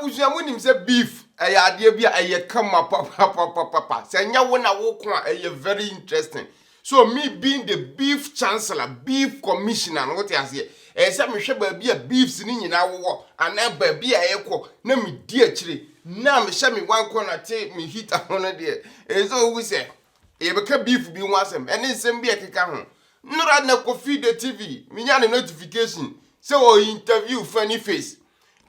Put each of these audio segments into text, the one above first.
abusia munim say beef ade bia kama papa say nya wo na wo ko very interesting. So me being the beef chancellor, beef commissioner, what you say? Say me hwe ba bia beefs ni nyina wo ana ba bia ekọ na me di akire na me hwe me one corner te me hit ahono de. So we say e be ka beef bi wasem ene nsem bia keka ho. Nura na Kofi the TV, me nya notification. Say o interview funny face.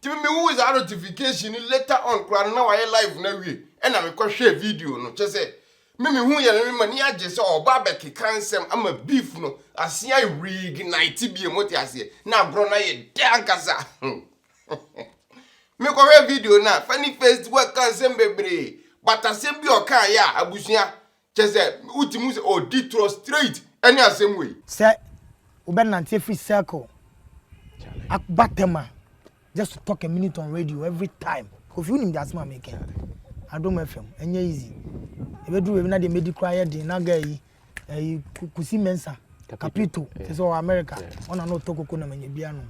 Ti me who is a notification later on kra na why live na wie. E na me ko hwe video no. Che say me hu ye me mani age say oba be keka nsem ama beef no asia reignite bi emoti ase na bro na ye dankasa. Me ko hwe video na funny face work kan nsem bebre. But asem bi o kan ya abusia. Che say utimu say o ditro straight. Any same way. Say, Ubenante free circle. Akbatema. Just to talk a minute on radio every time. If you need that man making, I don't know film. And easy. If you do when they made cry, they nagai, kusi mensa, capito. It's all America. On a no toko kuna many piano.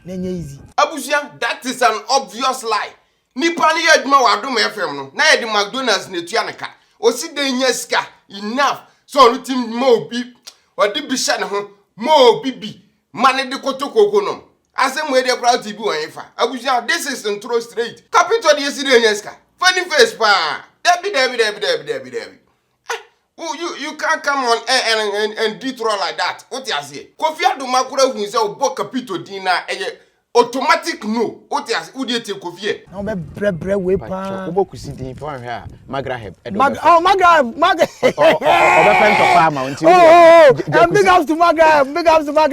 Then easy. Abusia, that is an obvious lie. Nipani edma wa do me FM no. Na edi McDonald's netuaneka. Osi de nyeska enough. So team mo bi odi bi sha ne ho mo bibi mane de kotoko no asem we de crowd bi won fa abuja this is intro straight capital de esi de nyeska funny face pa debi you can't come on air and dethrone like that what you say Kofi Adumakura hu say obo capital din na automatic no what you say who dey take Kofi na be bre we pa obo kusi din fa hwe a magraheb maga obe pen to farmer until big house to maga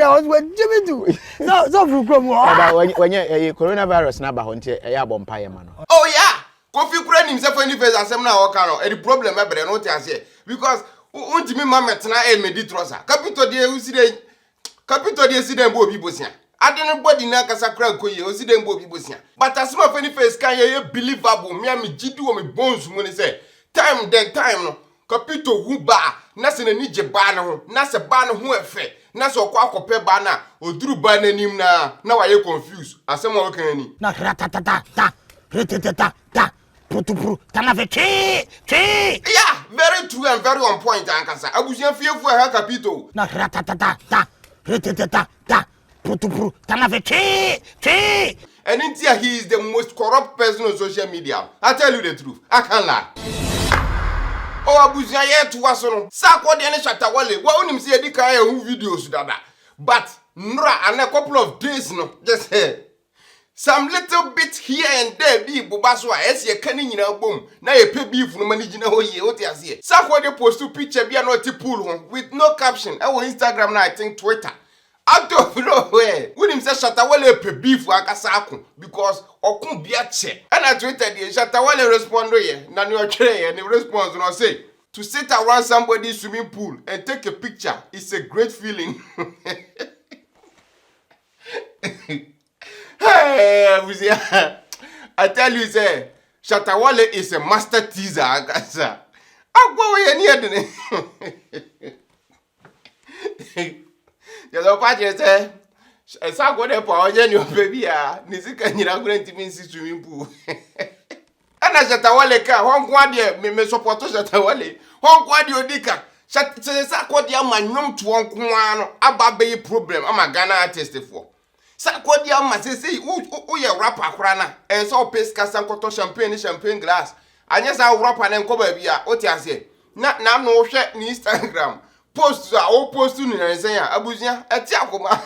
was with Jimmy do so from when coronavirus na ba ho nte e ya bompa ye ma no oh yeah Kofi kura nim say funny face asem na wo ka no the problem e bre no what you say because untimi mamet na e meditrosa capital de uside capital de side mbo obi bosia adeno body na kasa kra koye oside mbo obi bosia but asema funny face kan ye believable me am gidi wo me bones mu ni say time no capital hu ba na se na ni je ba na ho na se ba no ho efe na se okwa akope ba na oduru ba na nim na wa ye confuse asema wo kan ni na ratatata ta putupru tanaveti yeah very true and very on point ankasa abusia fiefu ha capital na ratatata ta putupru tanaveti and India he is the most corrupt person on social media. I tell you the truth. I can't lie. Oh, abusia ye to waso no. Sakwa de ne Shatawale. Wa onim se edi kan ya videos dada. But nra and a couple of days no. Just some little bit here and there be bubaso a ese ye kan nyina bom. Na ye pe beef no mani gina ho ye. What you say? Sakwa de post picture bia no ti pool ho with no caption. E wo Instagram na I think Twitter. Out of nowhere, when him say Shatawale pe beef akasa akun because okun bia che. And I tweeted the Shatawale respond ye. Na ni ochre and the response no say to sit around somebody's swimming pool and take a picture is a great feeling. Hey, I tell you say Shatawale is a master teaser akasa. Agbo ye ni edene. Yazo pache say Sakwa de pa onye ni obebi a nizika nyina gure ntimi nsi swimming pool. Ana Shatawale ka honkwa de me support Shatawale. Honkwa de odika. Sakwa de amanyom to honkwa no aba be problem ama Ghana artist for. Sakwa de ama say wo ye rapper akora na. So peska sankoto champagne glass. Anya sa rapper na nko ba bia o ti ase. Na no hwe ni Instagram. Post a post ni nanya abusia eti akoma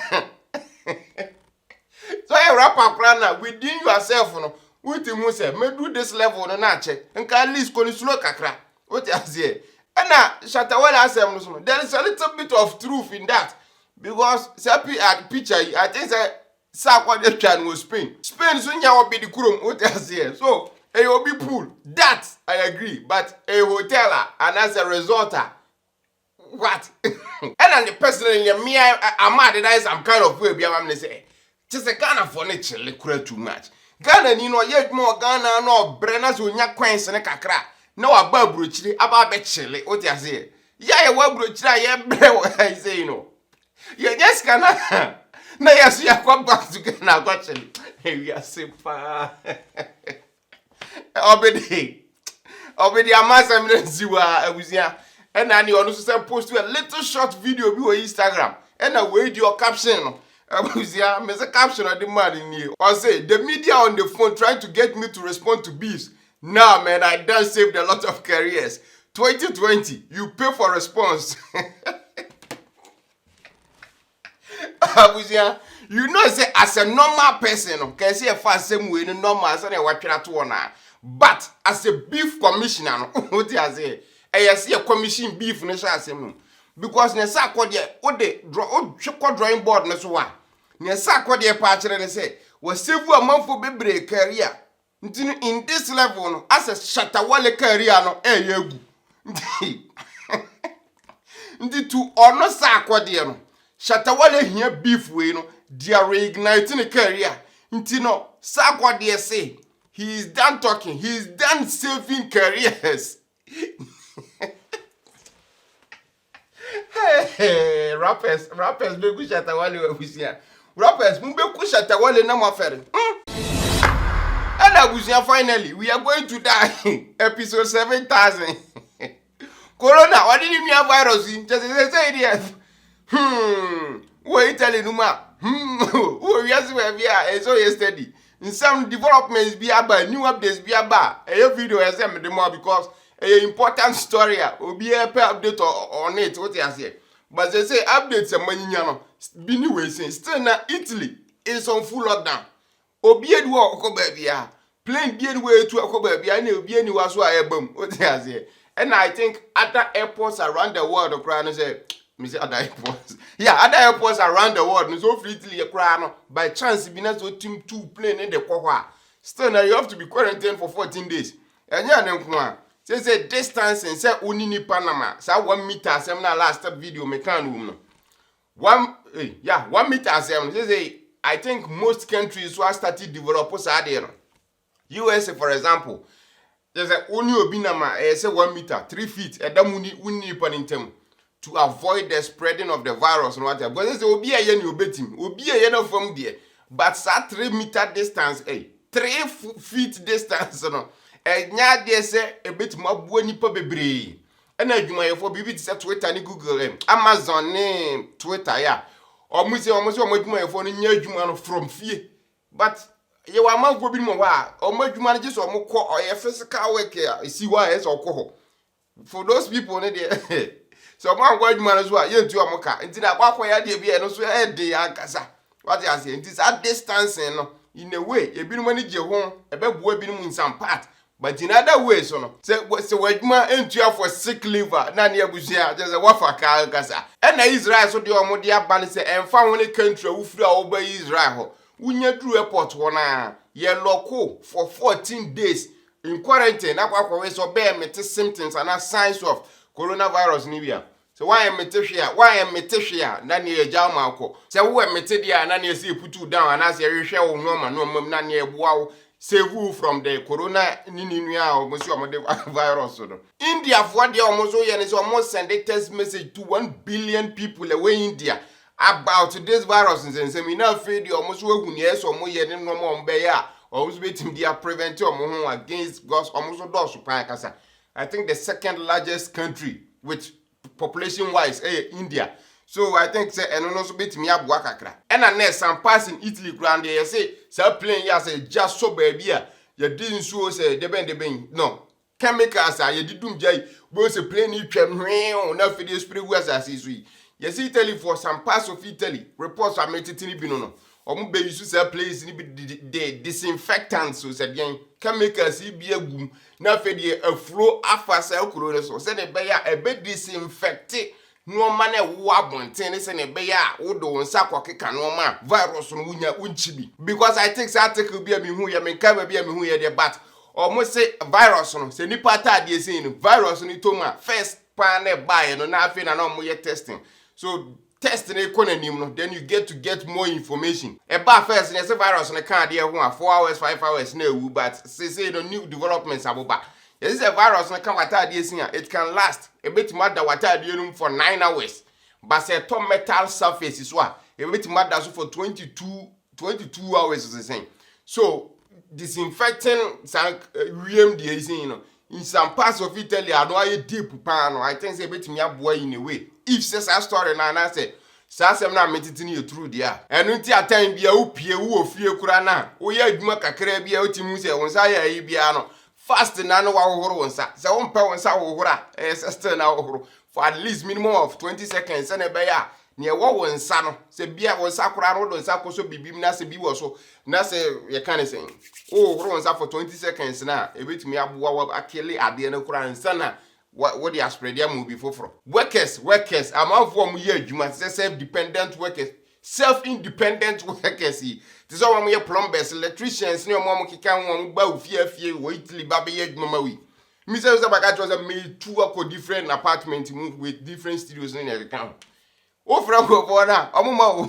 so you rap akra within yourself no with him say me do this level no na che nka at least ko ni slow kakra what you say na Shatawale asem no so there is a little bit of truth in that because sapi at picture I think say Sakwa de twan was Spain so nya obi di kurom what you say so e obi pool that I agree but a hotel and as a resorter what? And the person in your me, I'm mad that is some kind of way. Be am say, just a Ghana for nature, too much. Ghana, you know, yet more Ghana no Brenners will not quench and a cacra. No, a babruchly about betchely. What you say? Yeah, what bruchla, yeah, brew, I say, you know. You just cannot. No, yes, you are come back to Ghana, got you. You are super. obedi amasa me nziwa abuzia na ne ono so say post a little short video bi on Instagram na we di your caption no abuzia me say caption of the man ni or say the media on the phone trying to get me to respond to beefs. Nah, man, I done saved a lot of careers. 2020, you pay for response. Abuzia, you know, say as a normal person, can see a fast same way, normal as any watch to one. But as a beef commissioner, what I say, I see a commission beef in the because Nessa called ye, what they draw, drawing board, Nessa. Nessa called ye partner and say, was several a month for baby career. In this level, as a Shatawale career, no, yegu. Ndi to honor Sakwadiano. Shatawale here beef way, no, they are reigniting a career. Intino, Sakwadia say, he is done talking, he is done saving careers. Hey, rappers, beku Shatawale wabuzia. Rappers, beku Shatawale na mafere. And Abusia, finally, we are going to die. Episode 7,000. Corona, what did you mean virus? Just say it. Wait, telling Numa. We are so yesterday. In some developments, be about new updates, be about a video as them the more because a important story will be a update on it. What I say, but they say updates are money. Be anyway, still now Italy is on full lockdown. Obiedwo okobabia plane bien way to okobabia na obieni waso ayebam what you say and I think other airports around the world okra say me say other airports other airports around the world so freely okra no by chance bi na so team 2 plane in the kwa still now you have to be quarantined for 14 days enya na nko a say distance and say onini Panama say 1 meter asem na last video me kan no 1 meter asem say I think most countries who are started developers are there. USA, for example, there's a only obinama, say 1 meter, 3 feet, to avoid the spreading of the virus and whatever. But there's obi a yen you bet him, obi a yen from there. But that 3 meter distance, 3 feet distance, no. Nya there say a bit more buoni pa bebre. And I do my for bibi to Twitter and Google, Amazon name, Twitter, yeah. Almost phone in from fear. But you are more good more or much managers or more or a physical work here. See why it's or for those people, so one word man as well, you to a mocha, and did I walk where I did be and also a day Ankasa. What I say, it is at distance and in a way, a bit money your home, a bit boy being in some part. But in other ways, so what's the word man entry for sick liver? None here was here, there's a waffle car, Gaza. And Israel, so the Omodia balance and found a country who flew over Israel. We near Drew Airport one local for 14 days in quarantine. That's why we so bear symptoms and signs of coronavirus in Libya. So why am Meteshia? Why am Meteshia? Nani a Jamalco. So who am Metedia? Nani see put you down and as a shell no Nani wow. Save you from the corona or virus. India for the almost send a test message to 1 billion people away India about this virus and say me now feed you almost yes or more than no more bear or waiting their preventive against God's almost doors. I think the second largest country with population wise India. So I think say and also bit me up wakakra. And next some passing Italy ground there say plane ya say just so baby you didn't show say deben no chemicals are you didum jay both a plane you can na for this spray was as is we. You see Italy for some parts of Italy reports are made to no. Omu be use say place ni the disinfectants so say chemicals be a boom na for the flow afa say corona so say the be a be disinfected. No man a wabonten se ne be ya wodo nsa kwakeka no ma virus no wunya unchibi because I think that article be a me hu ya me ka be a me hu ya de but almost say virus no se nipa ta de say no virus no to ma first pan e buy no na afi na no mo ye testing so testing e konanim no then you get more information e ba first ne say virus no kan de ho 4 hours 5 hours na ewu but say no new developments aboba. This is a virus that it can last a bit more than what I for 9 hours. But say top metal surface is what a bit more than for 22 hours is the same. So disinfecting some wiem the you know. In some parts of Italy, I know I deep pan. I think say bet me a boy in a way. If says a story na I say, Sasem na meditating you through there. And until a time be a upie who fear kurana. O ye duma kakre be a utimuse on saya ibiano. Fast na no wa horo onsa. Se on pa onsa wo hora. Sister na horo for at least minimum of 20 seconds and a beya. Near what one son, say beer was sakura road and sako so bibim na se bi so na se ye can say oh run for 20 seconds now a bit me abuwa akele ade na kura nsana what they spread their movie for workers am out for me adwuma self dependent workers self independent workers this all we plumbers electricians ne mo kika won gba ofie wo Italy ba be adwuma mawi me say baka was a me two different apartment move with different studios in every town. O franco bona omuma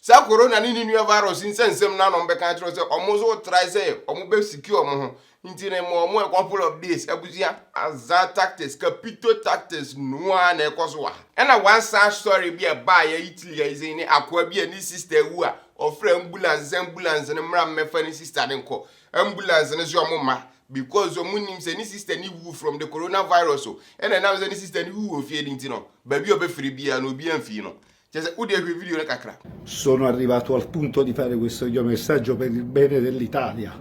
sa corona ni new virus insensem na no mbeka tro se omozo try say omube secure mo ho ntine mo a couple of days abusia azat tactics capito tactics no na ekoso wa na one sad story be a buy Italy is in akwa bi ani sister wu a ofra ambulance ne mra mefa ni sister den ko ambulance ne so omuma because omunim say ni sister ni wu from the coronavirus so and now say ni sister ni wu ofie di ntino ba bi obefiri bia no bi amfi no. Sono arrivato al punto di fare questo video messaggio per il bene dell'Italia,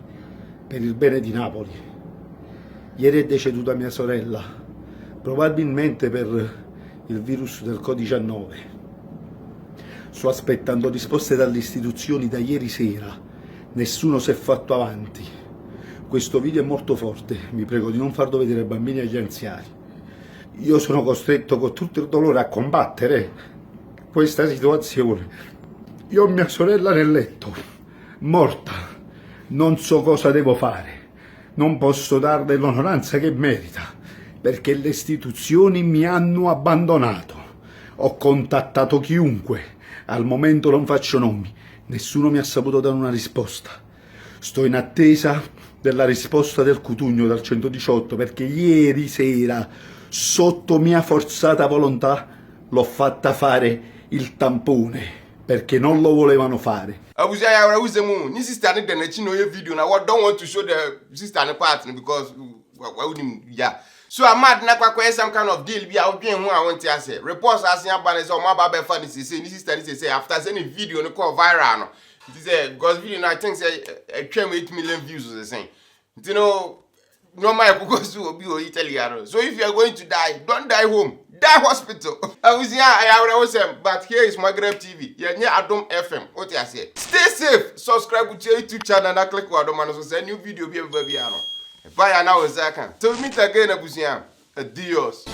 per il bene di Napoli. Ieri è deceduta mia sorella, probabilmente per il virus del Covid-19. Sto aspettando risposte dalle istituzioni da ieri sera, nessuno si è fatto avanti. Questo video è molto forte, vi prego di non farlo vedere ai bambini e agli anziani. Io sono costretto con tutto il dolore a combattere questa situazione. Io ho mia sorella nel letto, morta, non so cosa devo fare, non posso darle l'onoranza che merita, perché le istituzioni mi hanno abbandonato. Ho contattato chiunque, al momento non faccio nomi, nessuno mi ha saputo dare una risposta. Sto in attesa della risposta del Cutugno dal 118, perché ieri sera, sotto mia forzata volontà, l'ho fatta fare il tampone perché non lo volevano fare. Abuja ya use mu ni sister ni den echi no ye video na what don't want to show the sister ni part because why would him yeah. So I'm mad na kwa some kind of deal bi a odwen hu a won ti ase reports asen abane say o ma ba be fa ni say ni sister ni say after say ni video ni call viral no. It is because video na I think say 8 million views or saying. You know no my because to obi o Italiano. So if you are going to die, don't die home. Die hospital. I was here, but here is Maghreb TV. Yeah, Adom FM. What you say? Stay safe. Subscribe to your YouTube channel and click on Adom and so send new video be every Bye now, Zaka. Till we meet again, Abusian. Adios.